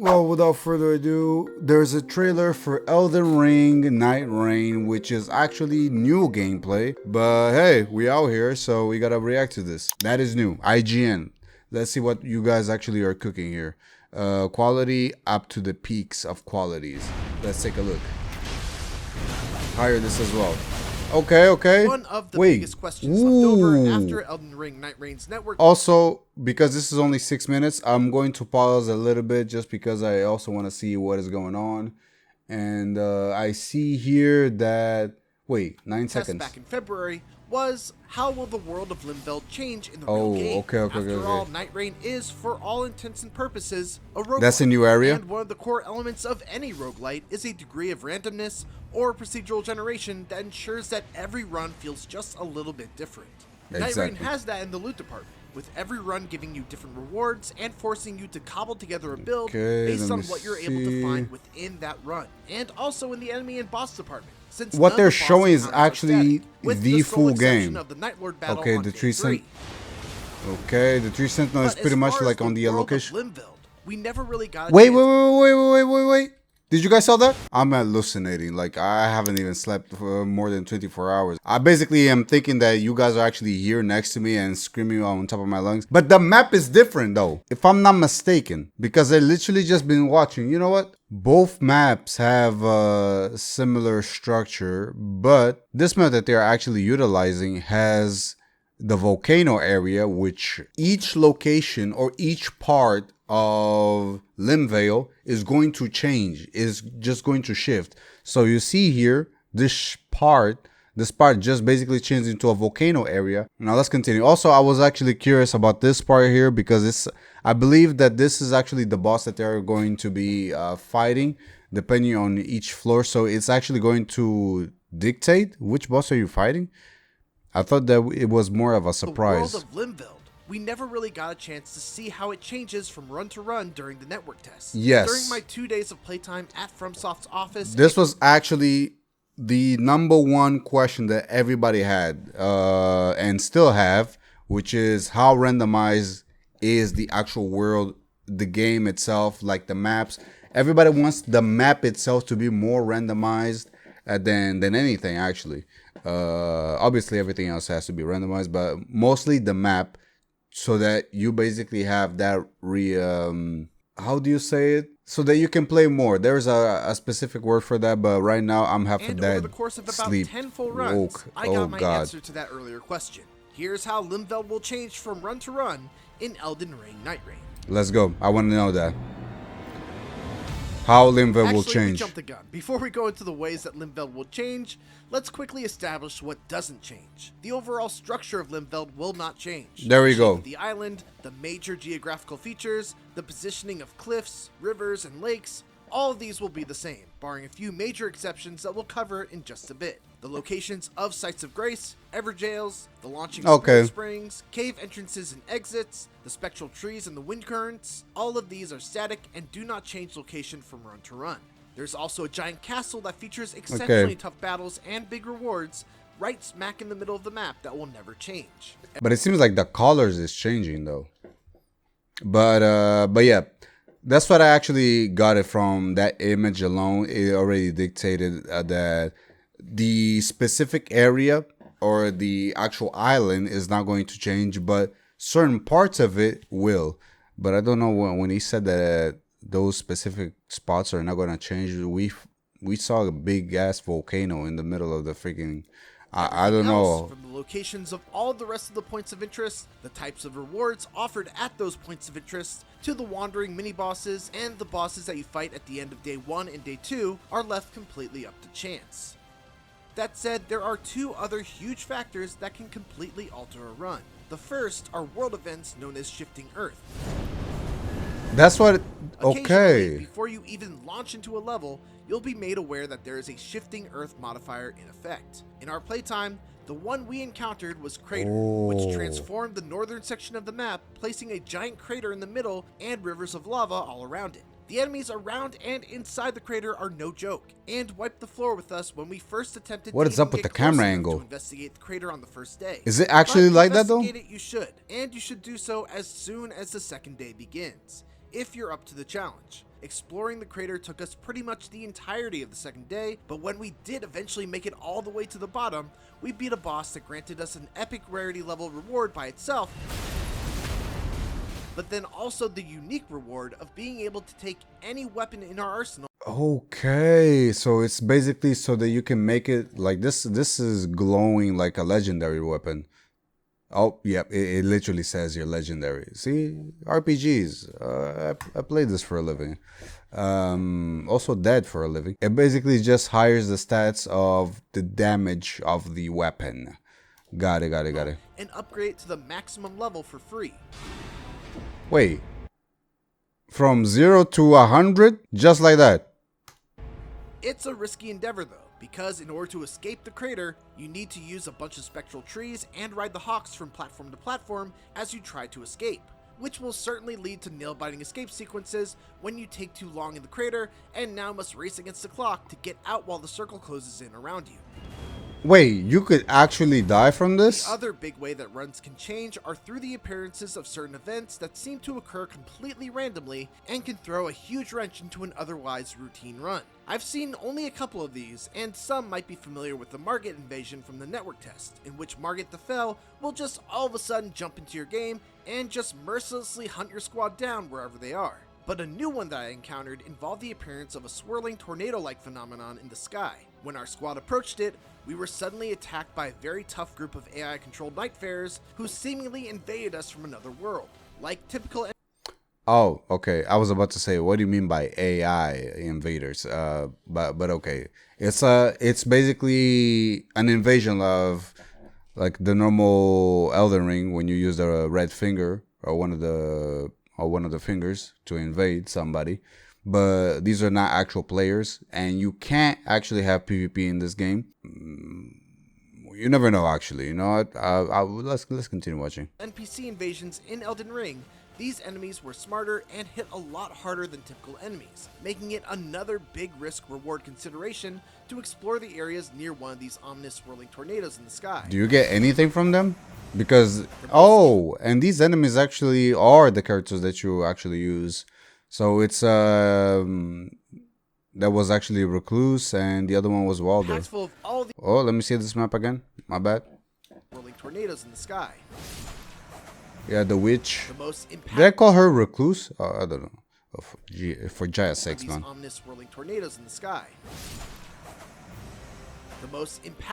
Well, without further ado, there's a trailer for Elden Ring Nightreign, which is actually new gameplay. But hey, we out here, so we gotta react to this. That is new. IGN. Let's see what you guys actually are cooking here. Quality up to the peaks of qualities. Let's take a look. Hire this as well. Okay. One of the biggest questions left over after Elden Ring Nightreign's network. Also, because this is only 6 minutes, I'm going to pause a little bit just because I also want to see what is going on. And I see here that, wait, 9 seconds. Back in February was how will the world of Limveld change in the Oh, real game? okay. After all, Nightreign is, for all intents and purposes, a roguelite. That's a new area. And one of the core elements of any roguelite is a degree of randomness or procedural generation that ensures that every run feels just a little bit different. Exactly. Nightreign has that in the loot department, with every run giving you different rewards and forcing you to cobble together a build based on what you're able to find within that run, and also in the enemy and boss department. Since what they're showing is actually the full game. Okay, the tree sentinel. Okay, the tree sentinel is pretty much like on the location. We never really got. Wait. Did you guys saw that? I'm hallucinating. Like, I haven't even slept for more than 24 hours. I basically am thinking that you guys are actually here next to me and screaming on top of my lungs. But the map is different though, if I'm not mistaken, because I literally just been watching. You know what? Both maps have a similar structure, but this map that they're actually utilizing has the volcano area, which each location or each part of Limvale is going to change, is just going to shift. So you see here, this part just basically changed into a volcano area. Now let's continue. Also, I was actually curious about this part here because I believe that this is actually the boss that they're going to be fighting depending on each floor. So it's actually going to dictate which boss are you fighting. I thought that it was more of a surprise. The world of Limveld, we never really got a chance to see how it changes from run to run during the network test. Yes. During my 2 days of playtime at FromSoft's office, this was actually the #1 question that everybody had and still have, which is how randomized is the actual world, the game itself, like the maps. Everybody wants the map itself to be more randomized than anything actually. Obviously everything else has to be randomized, but mostly the map, so that you basically have that how do you say it? So that you can play more. There's a specific word for that, but right now I'm half a dead. Over the course of about sleep. 10 full runs, I got my God. answer to that earlier question. Here's how Limveld will change from run to run in Elden Ring Nightreign. Let's go. I want to know that. How Limveld will change. We jumped the gun. Before we go into the ways that Limveld will change, let's quickly establish what doesn't change. The overall structure of Limveld will not change. There we go. The island, the major geographical features, the positioning of cliffs, rivers, and lakes, all of these will be the same, barring a few major exceptions that we'll cover in just a bit. The locations of Sites of Grace, Everjails, the launching Spirit Springs, cave entrances and exits, the spectral trees and the wind currents, all of these are static and do not change location from run to run. There's also a giant castle that features exceptionally tough battles and big rewards right smack in the middle of the map that will never change. But it seems like the colors is changing though. But yeah, that's what I actually got it from. That image alone, it already dictated that the specific area or the actual island is not going to change, but certain parts of it will. But I don't know when he said that those specific spots are not going to change. We saw a big ass volcano in the middle of the freaking. I don't know. From the locations of all the rest of the points of interest, the types of rewards offered at those points of interest, to the wandering mini bosses and the bosses that you fight at the end of day 1 and day 2 are left completely up to chance. That said, there are two other huge factors that can completely alter a run. The first are world events known as Shifting Earth. That's what. Okay. Before you even launch into a level, you'll be made aware that there is a Shifting Earth modifier in effect. In our playtime, the one we encountered was Crater, which transformed the northern section of the map, placing a giant crater in the middle and rivers of lava all around it. The enemies around and inside the crater are no joke, and wiped the floor with us when we first attempted what is up with the camera angle to investigate the crater on the first day. Is it actually like that though? Investigate it you should, and you should do so as soon as the second day begins. if you're up to the challenge. Exploring the crater took us pretty much the entirety of the second day, but when we did eventually make it all the way to the bottom, we beat a boss that granted us an epic rarity level reward by itself, but then also the unique reward of being able to take any weapon in our arsenal. Okay, so it's basically so that you can make it like this. This is glowing like a legendary weapon. Oh, yep, it literally says you're legendary. See, RPGs. I play this for a living. Also dead for a living. It basically just hires the stats of the damage of the weapon. Got it. And upgrade to the maximum level for free. Wait. From 0 to 100? Just like that? It's a risky endeavor though, because in order to escape the crater, you need to use a bunch of spectral trees and ride the hawks from platform to platform as you try to escape, which will certainly lead to nail-biting escape sequences when you take too long in the crater and now must race against the clock to get out while the circle closes in around you. Wait, you could actually die from this? The other big way that runs can change are through the appearances of certain events that seem to occur completely randomly and can throw a huge wrench into an otherwise routine run. I've seen only a couple of these, and some might be familiar with the Margit invasion from the network test, in which Margit the Fell will just all of a sudden jump into your game and just mercilessly hunt your squad down wherever they are. But a new one that I encountered involved the appearance of a swirling tornado-like phenomenon in the sky. When our squad approached it, we were suddenly attacked by a very tough group of AI-controlled Nightfarers who seemingly invaded us from another world. Like typical... Oh, okay. I was about to say, what do you mean by AI invaders? But okay. It's basically an invasion of like the normal Elden Ring when you use the red finger or one of the fingers to invade somebody. But these are not actual players, and you can't actually have PvP in this game. You never know, actually. You know what? Let's continue watching. NPC invasions in Elden Ring, these enemies were smarter and hit a lot harder than typical enemies, making it another big risk-reward consideration to explore the areas near one of these ominous swirling tornadoes in the sky. Do you get anything from them? Because, oh, and these enemies actually are the characters that you actually use. So it's, that was actually Recluse, and the other one was Walder. Packs full of all the Oh, let me see this map again. My bad. swirling tornadoes in the sky. Yeah, the witch. The most impactful... Did I call her Recluse? Oh, I don't know. Oh, for Jaya's sakes, man. These ominous swirling tornadoes in the sky. The most impactful...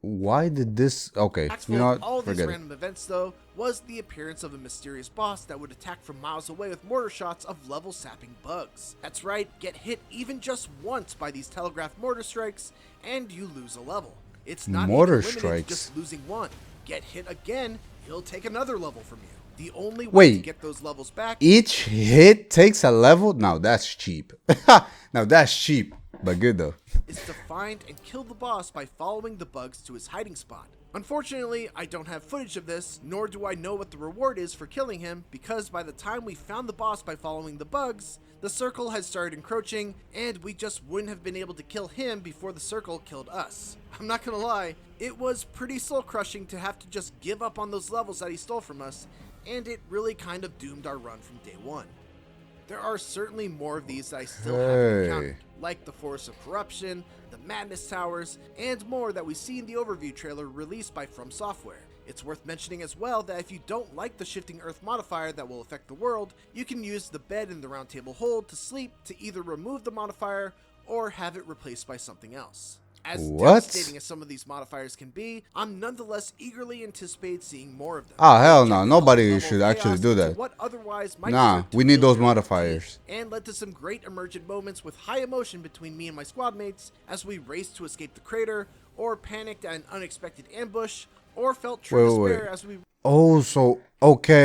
Why did this... Okay, you know what? All these Forget it. random events, though, was the appearance of a mysterious boss that would attack from miles away with mortar shots of level-sapping bugs. That's right, get hit even just once by these telegraphed mortar strikes, and you lose a level. It's not Mortar even limited strikes. to just losing one. Get hit again, he'll take another level from you. The only way Wait. to get those levels back... Each hit takes a level? Now that's cheap. Now that's cheap, but good though. is to find and kill the boss by following the bugs to his hiding spot. Unfortunately, I don't have footage of this, nor do I know what the reward is for killing him, because by the time we found the boss by following the bugs, the circle had started encroaching, and we just wouldn't have been able to kill him before the circle killed us. I'm not gonna lie, it was pretty soul-crushing to have to just give up on those levels that he stole from us, and it really kind of doomed our run from day one. There are certainly more of these that I still haven't encountered, like the Forest of Corruption, the Madness Towers, and more that we see in the overview trailer released by From Software. It's worth mentioning as well that if you don't like the shifting earth modifier that will affect the world, you can use the bed in the round table hold to sleep to either remove the modifier or have it replaced by something else. As devastating as some of these modifiers can be, I'm nonetheless eagerly anticipate seeing more of them. Ah, hell no. Nobody should actually do that. What otherwise might Nah, we need those modifiers. And led to some great emergent moments with high emotion between me and my squad mates as we raced to escape the crater, or panicked at an unexpected ambush, or felt true despair as we... Oh, so okay.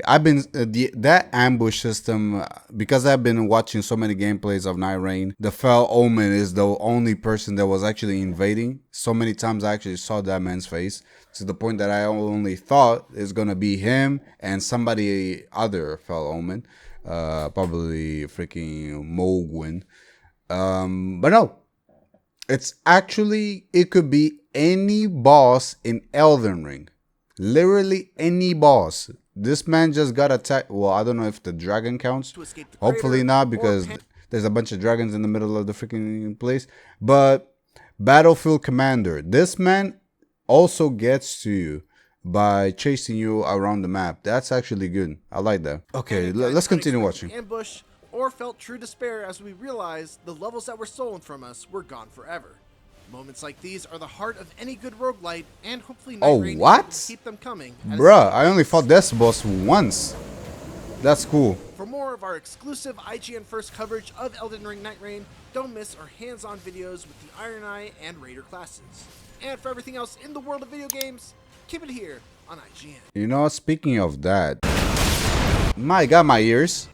I've been that ambush system because I've been watching so many gameplays of Nightreign. The Fell Omen is the only person that was actually invading. So many times I actually saw that man's face to the point that I only thought it's gonna be him and somebody other Fell Omen, probably freaking Mogwin. But no, it could be any boss in Elden Ring. Literally any boss. This man just got attacked. Well, I don't know if the dragon counts. to escape the Hopefully crater, not, or because there's a bunch of dragons in the middle of the freaking place. But Battlefield Commander, this man also gets to you by chasing you around the map. That's actually good. I like that. Okay, let's continue watching. Ambush or felt true despair as we realized the levels that were stolen from us were gone forever. Moments like these are the heart of any good roguelite, and hopefully Nightreign what? is able to keep them coming. Bruh, I only fought this boss once. That's cool. For more of our exclusive IGN first coverage of Elden Ring Nightreign, don't miss our hands-on videos with the Iron Eye and Raider classes. And for everything else in the world of video games, keep it here on IGN. You know, speaking of that, my God, my ears.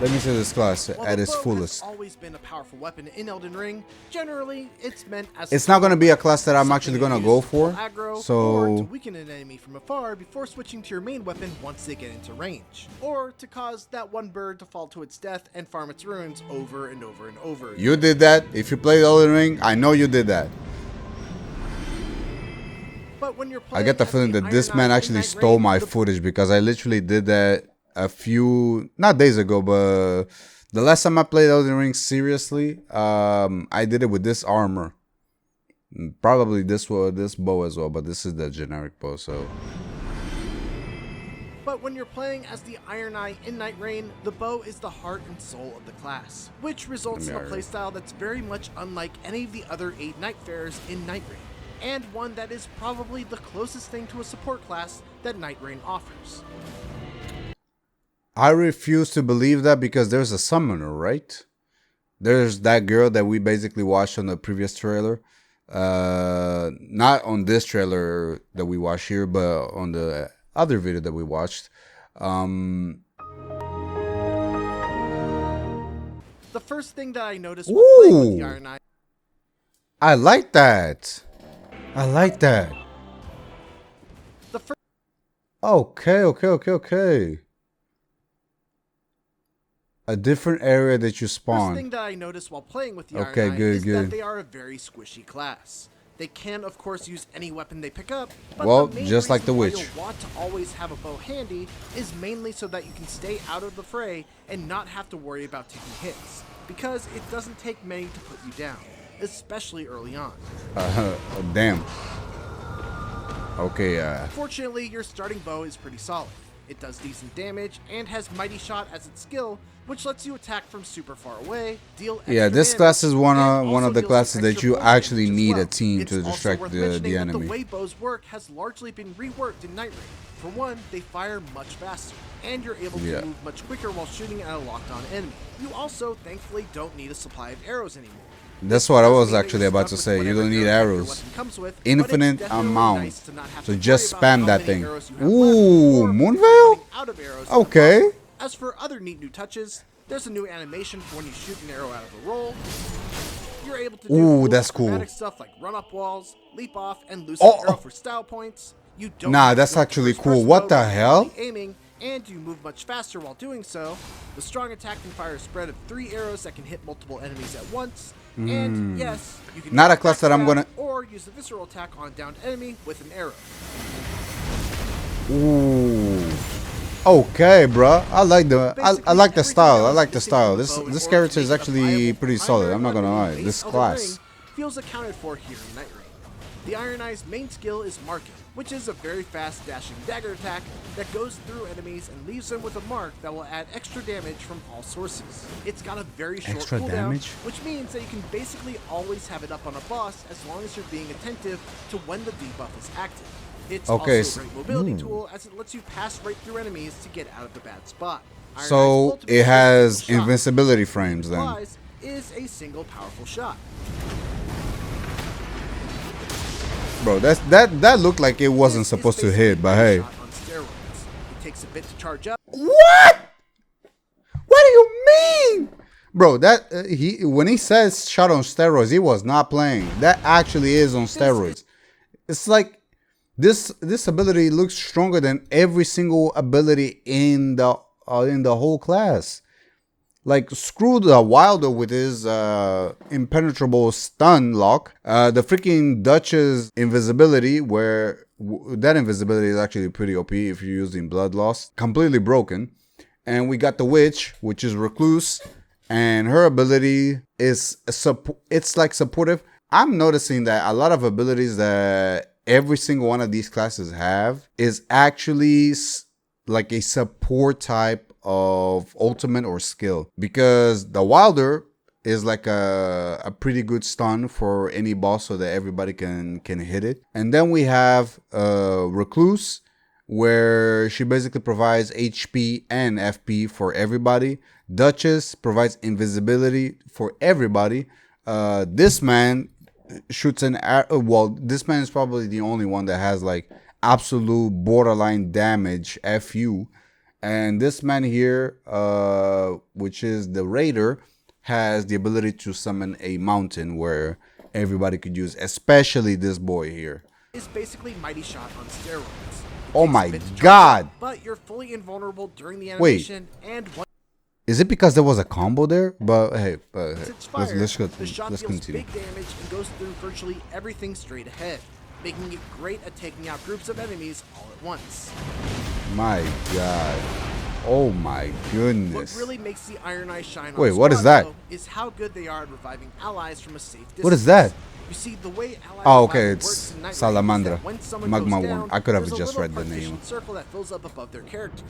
Let me see this class While at the its bow fullest. has always been a powerful weapon in Elden Ring, generally it's meant as It's not going to be a class that I'm actually going to go for. aggro, or to So, weaken an enemy from afar before switching to your main weapon once they get into range, or to cause that one bird to fall to its death and farm its runes over and over and over again. you did that. If you played Elden Ring, I know you did that. But when you're I playing get the as feeling that Iron this Eye man in actually Nightreign, stole my the footage, because I literally did that a few, not days ago, but the last time I played Elden Ring seriously, I did it with this armor. Probably this bow as well, but this is the generic bow, so. But when you're playing as the Iron Eye in Nightreign, the bow is the heart and soul of the class, which results in a playstyle that's very much unlike any of the other 8 Nightfarers in Nightreign, and one that is probably the closest thing to a support class that Nightreign offers. I refuse to believe that, because there's a summoner, right? There's that girl that we basically watched on the previous trailer. Not on this trailer that we watched here, but on the other video that we watched. The first thing that I noticed while playing with the Iron Eye, I like that. I like that. the first Okay. A different area that you First spawn. thing that I noticed while playing with the Okay, Iron Eye good, is good. that they are a very squishy class. They can, of course, use any weapon they pick up, but Well, the main just like the reason why witch. you'll want to always have a bow handy is mainly so that you can stay out of the fray and not have to worry about taking hits, because it doesn't take many to put you down, especially early on. Damn. Okay, Fortunately, your starting bow is pretty solid. It does decent damage and has Mighty Shot as its skill, which lets you attack from super far away, deal extra yeah, this damage, class is one and of also the deal some classes that extra you blow actually damage as need well. a team It's to also distract worth the mentioning that enemy. The way bows work has largely been reworked in Nightreign. For one, they fire much faster, and you're able to move much quicker while shooting at a locked-on enemy. You also, thankfully, don't need a supply of arrows anymore. That's what I was actually about to say. You don't need arrows. Infinite amount. So just spam that thing. Ooh, Moonveil? Okay. As for other neat new touches, there's a new animation for when you shoot an arrow out of a roll. You're able to do cool that's cool. acrobatic stuff like run up walls, leap off, and lose an arrow for style points. You don't Nah, have to that's go actually first cool. person What mode the while hell? aiming, and you move much faster while doing so. The strong attack can fire a spread of 3 arrows that can hit multiple enemies at once. And yes, you can Not use a class that I'm backstab gonna- or use a visceral attack on a downed enemy with an arrow. Ooh. Okay, bro. I like the style. I like the style. This character is actually pretty solid. I'm not gonna lie. This class. Feels accounted for here in Nightreign. The Iron Eye's main skill is Marking, which is a very fast dashing dagger attack that goes through enemies and leaves them with a mark that will add extra damage from all sources. It's got a very short Extra cooldown, damage? which means that you can basically always have it up on a boss as long as you're being attentive to when the debuff is active. It's Okay, also a great mobility tool as it lets you pass right through enemies to get out of the bad spot. Iron Eye's So ultimate it has shot invincibility frames then. applies is a single powerful shot. Bro, that looked like it wasn't This is supposed to basically hit, but a hey. shot on steroids. It takes a bit to charge up. What? What do you mean? Bro, that when he says shot on steroids, he was not playing. That actually is on steroids. It's like this ability looks stronger than every single ability in the whole class. Like, screw the Wilder with his impenetrable stun lock. The freaking Duchess invisibility, where that invisibility is actually pretty OP if you're using blood loss. Completely broken. And we got the Witch, which is Recluse. And her ability is, it's like supportive. I'm noticing that a lot of abilities that every single one of these classes have is actually like a support type of ultimate or skill, because the Wilder is like a pretty good stun for any boss so that everybody can hit it. And then we have Recluse, where she basically provides HP and FP for everybody. Duchess provides invisibility for everybody. This man shoots an arrow. Well, this man is probably the only one that has like absolute borderline damage, FU. And this man here, which is the Raider, has the ability to summon a mountain where everybody could use, especially this boy here. It's basically Mighty Shot on steroids. Oh my god! But you're fully invulnerable during the animation. Wait. And is it because there was a combo there? But hey, let's the shot deals continue. big damage and goes through virtually everything straight ahead, making it great at taking out groups of enemies all at once. My god. Oh my goodness. What really makes the Iron Eyes shine on Wait, what is that? Is how good they are at reviving allies from a safe distance. What is that? You see, the way allies okay, it's Salamandra. Magma Worm. I could have just read the name. Circle that fills up above their character.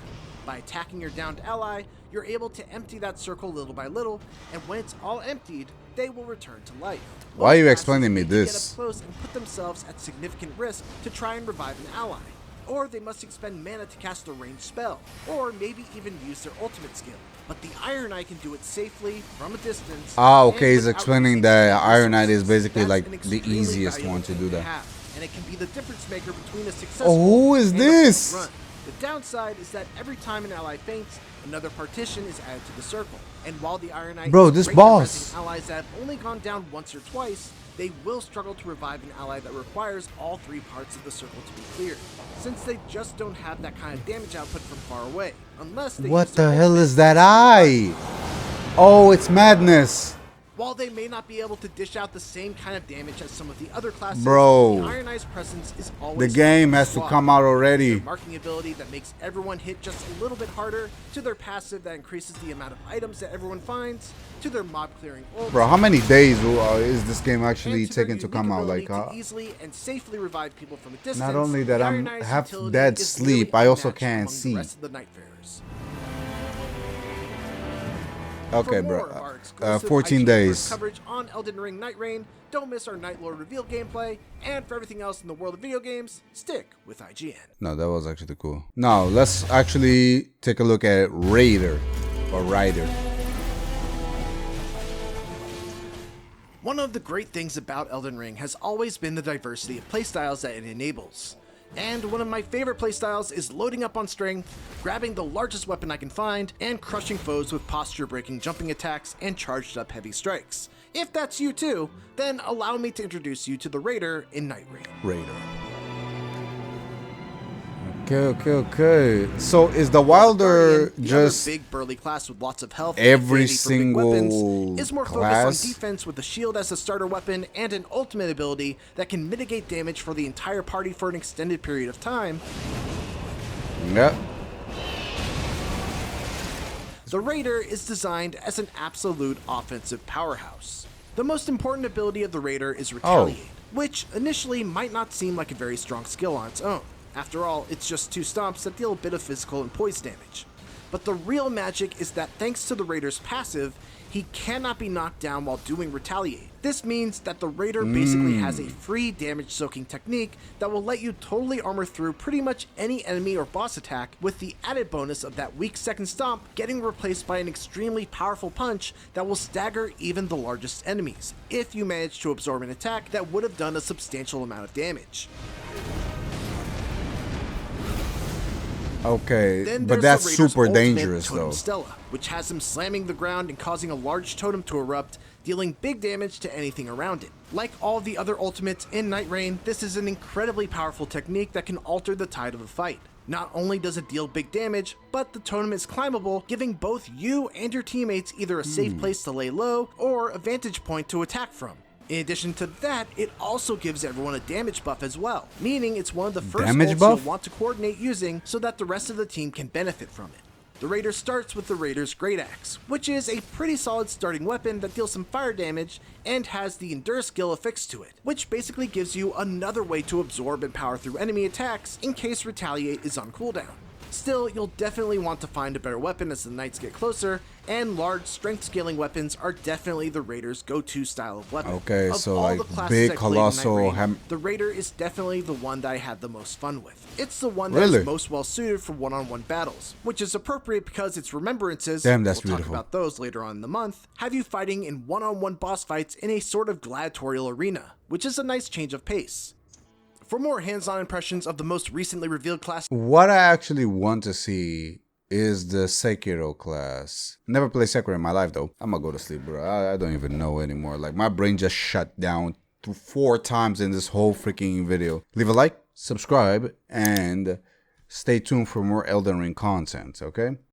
By attacking your downed ally, you're able to empty that circle little by little, and when it's all emptied, they will return to life. Why are you explaining me this? Get up close and put themselves at significant risk to try and revive an ally. Or they must expend mana to cast a ranged spell, or maybe even use their ultimate skill. But the Iron Eye can do it safely, from a distance. Okay, he's explaining that Iron Eye is basically like the easiest one to do that. And it can be the difference maker between a successful who is this? Run. The downside is that every time an ally faints, another partition is added to the circle. And while the Iron Eye Bro, is this great boss. at allies that have only gone down once or twice, they will struggle to revive an ally that requires all three parts of the circle to be cleared, since they just don't have that kind of damage output from far away, unless they What use their the hell ultimate is that eye? Oh, it's madness. While they may not be able to dish out the same kind of damage as some of the other classes, Bro, the Iron Eye's presence is always the game has to come out already. Their marking ability that makes everyone hit just a little bit harder, to their passive that increases the amount of items that everyone finds, to their mob clearing ult. Bro, how many days is this game actually taking to come out? Like, to easily and safely revive people from a distance. Not only that I'm half utility dead is sleep, really I also unmatched can't among see. The rest of the Nightfarers. Okay, For more of bro. our exclusive 14 IGN days. coverage on Elden Ring Nightreign, don't miss our Night Lord reveal gameplay, and for everything else in the world of video games, stick with IGN. No, that was actually cool. Now, let's actually take a look at Raider or Rider. One of the great things about Elden Ring has always been the diversity of playstyles that it enables. And one of my favorite playstyles is loading up on strength, grabbing the largest weapon I can find, and crushing foes with posture-breaking jumping attacks and charged-up heavy strikes. If that's you too, then allow me to introduce you to the Raider in Nightreign. Raider. Okay. So is the Wilder just big burly class with lots of health, every and single weapons, is more class? focused on defense with a shield as a starter weapon and an ultimate ability that can mitigate damage for the entire party for an extended period of time. Yep. The Raider is designed as an absolute offensive powerhouse. The most important ability of the Raider is Retaliate, which initially might not seem like a very strong skill on its own. After all, it's just 2 stomps that deal a bit of physical and poison damage. But the real magic is that thanks to the Raider's passive, he cannot be knocked down while doing Retaliate. This means that the Raider basically has a free damage soaking technique that will let you totally armor through pretty much any enemy or boss attack, with the added bonus of that weak second stomp getting replaced by an extremely powerful punch that will stagger even the largest enemies, if you manage to absorb an attack that would have done a substantial amount of damage. Okay, but that's super dangerous though. Stella, which has him slamming the ground and causing a large totem to erupt, dealing big damage to anything around it. Like all the other ultimates in Nightreign, this is an incredibly powerful technique that can alter the tide of a fight. Not only does it deal big damage, but the totem is climbable, giving both you and your teammates either a safe place to lay low or a vantage point to attack from. In addition to that, it also gives everyone a damage buff as well, meaning it's one of the first Damage ults buff? you'll want to coordinate using so that the rest of the team can benefit from it. The Raider starts with the Raider's Great Axe, which is a pretty solid starting weapon that deals some fire damage and has the Endure skill affixed to it, which basically gives you another way to absorb and power through enemy attacks in case Retaliate is on cooldown. Still, you'll definitely want to find a better weapon as the nights get closer, and large strength scaling weapons are definitely the Raider's go-to style of weapon. Okay, Of so all like the classes big I played in colossal Nightreign, the Raider is definitely the one that I had the most fun with. It's the one that Really? is most well suited for one-on-one battles, which is appropriate because its remembrances, Damn, that's we'll beautiful. talk about those later on in the month, have you fighting in one-on-one boss fights in a sort of gladiatorial arena, which is a nice change of pace. For more hands-on impressions of the most recently revealed class, What I actually want to see is the Sekiro class. Never played Sekiro in my life though. I'm gonna go to sleep, bro. I don't even know anymore. Like my brain just shut down 4 times in this whole freaking video. Leave a like, subscribe, and stay tuned for more Elden Ring content, okay?